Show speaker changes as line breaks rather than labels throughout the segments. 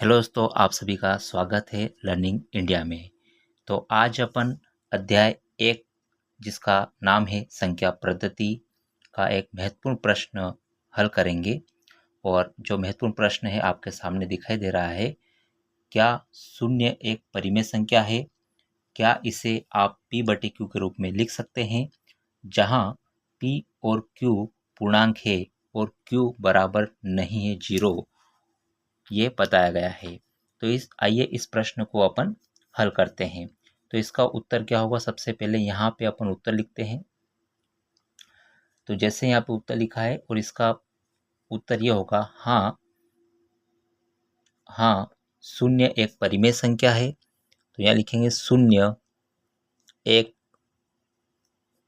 Hello दोस्तों, आप सभी का स्वागत है लर्निंग इंडिया में। तो आज अपन अध्याय 1 जिसका नाम है संख्या पद्धति का एक महत्वपूर्ण प्रश्न हल करेंगे। और जो महत्वपूर्ण प्रश्न है आपके सामने दिखाई दे रहा है। क्या शून्य एक परिमेय संख्या है? क्या इसे आप p/q के रूप में लिख सकते हैं, जहां p और q पूर्णांक है और q बराबर नहीं है 0, ये बताया गया है। तो आइए इस प्रश्न को अपन हल करते हैं। तो इसका उत्तर क्या होगा? सबसे पहले यहाँ पे अपन उत्तर लिखते हैं। तो जैसे यहाँ पे उत्तर लिखा है और इसका उत्तर ये होगा हाँ, हाँ शून्य एक परिमेय संख्या है। तो यहाँ लिखेंगे शून्य एक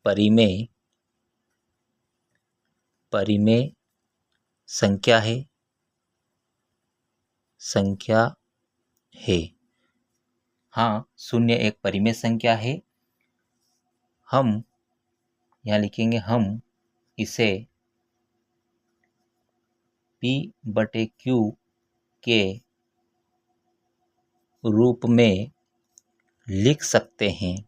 परिमेय संख्या है। हाँ, शून्य एक परिमेय संख्या है। हम यहाँ लिखेंगे हम इसे p/q के रूप में लिख सकते हैं,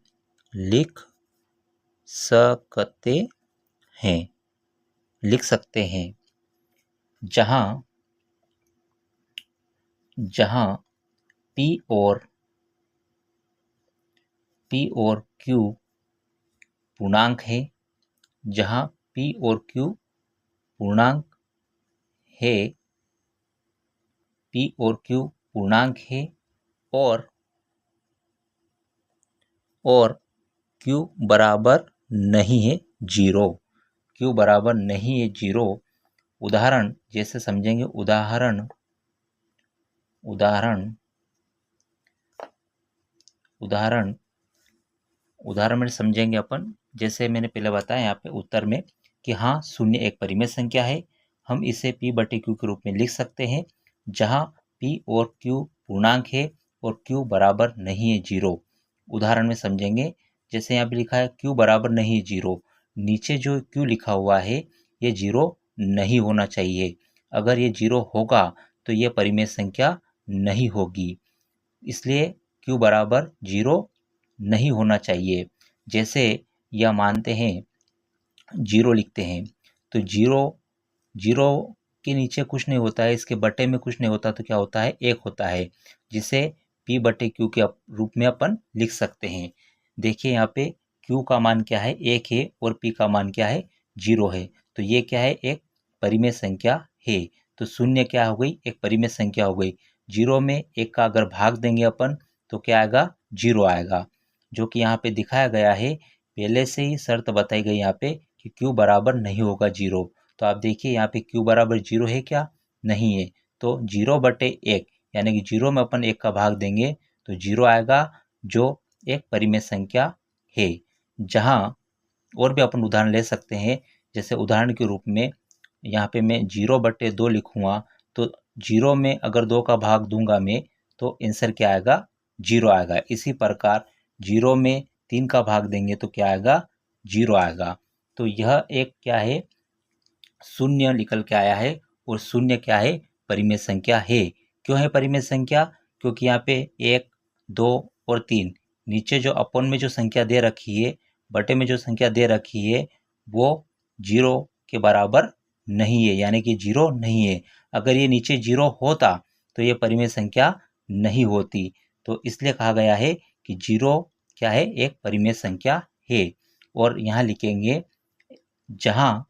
जहां p और q पूर्णांक है, और q बराबर नहीं है 0। उदाहरण जैसे समझेंगे, उदाहरण में समझेंगे अपन। जैसे मैंने पहले बताया यहाँ पे उत्तर में कि हाँ, शून्य एक परिमेय संख्या है। हम इसे p/q के रूप में लिख सकते हैं, जहां p और q पूर्णांक है और q बराबर नहीं है 0। उदाहरण में समझेंगे, जैसे यहाँ पे लिखा है q बराबर नहीं है 0। नीचे जो q लिखा हुआ है ये 0 नहीं होना चाहिए। अगर ये 0 होगा तो ये परिमेय संख्या नहीं होगी, इसलिए q बराबर 0 नहीं होना चाहिए। जैसे यह मानते हैं 0 लिखते हैं, तो 0 के नीचे कुछ नहीं होता है, इसके बटे में कुछ नहीं होता, तो क्या होता है? 1 होता है, जिसे p/q के रूप में अपन लिख सकते हैं। देखिए यहाँ पे q का मान क्या है? 1 है और p का मान क्या है? 0 है। तो ये क्या है? एक परिमेय संख्या है। तो शून्य क्या हो गई? एक परिमेय संख्या हो गई। 0 में 1 का अगर भाग देंगे अपन तो क्या आएगा? 0 आएगा, जो कि यहाँ पे दिखाया गया है। पहले से ही शर्त बताई गई यहाँ पे कि q बराबर नहीं होगा 0। तो आप देखिए यहाँ पे q बराबर 0 है क्या? नहीं है। तो 0/1 यानी कि 0 में अपन 1 का भाग देंगे तो 0 आएगा, जो एक परिमेय संख्या है। जहाँ और भी अपन उदाहरण ले सकते हैं। जैसे उदाहरण के रूप में यहाँ पे मैं 0/2 लिखूंगा, तो 0 में अगर 2 का भाग दूंगा मैं तो आंसर क्या आएगा? 0 आएगा। इसी प्रकार 0 में 3 का भाग देंगे तो क्या आएगा? 0 आएगा। तो यह एक क्या है? शून्य निकल के आया है। और शून्य क्या है? परिमेय संख्या है। क्यों है परिमेय संख्या? क्योंकि यहाँ पे 1, 2 और 3 नीचे जो अपोन में जो संख्या दे रखी है, बटे में जो संख्या दे रखी है, वो 0 के बराबर नहीं है, यानी कि 0 नहीं है। अगर ये नीचे 0 होता तो ये परिमेय संख्या नहीं होती। तो इसलिए कहा गया है कि 0 क्या है? एक परिमेय संख्या है। और यहाँ लिखेंगे जहां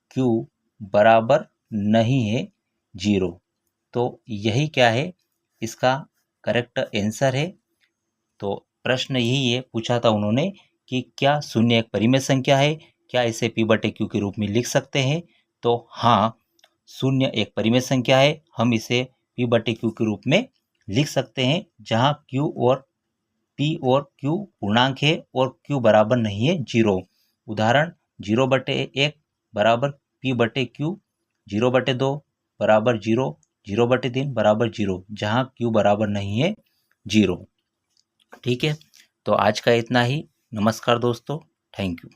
q बराबर नहीं है 0। तो यही क्या है? इसका करेक्ट आंसर है। तो प्रश्न यही है, पूछा था उन्होंने कि क्या शून्य एक परिमेय संख्या है? क्या इसे p/q के रूप में लिख सकते हैं? तो हाँ, शून्य एक परिमेय संख्या है। हम इसे p/q के रूप में लिख सकते हैं, जहां p और q पूर्णांक है और q बराबर नहीं है 0। उदाहरण 0/1 बराबर p/q, 0/2 बराबर 0, 0/3 बराबर 0, जहां q बराबर नहीं है 0। ठीक है, तो आज का इतना ही। नमस्कार दोस्तों, थैंक यू।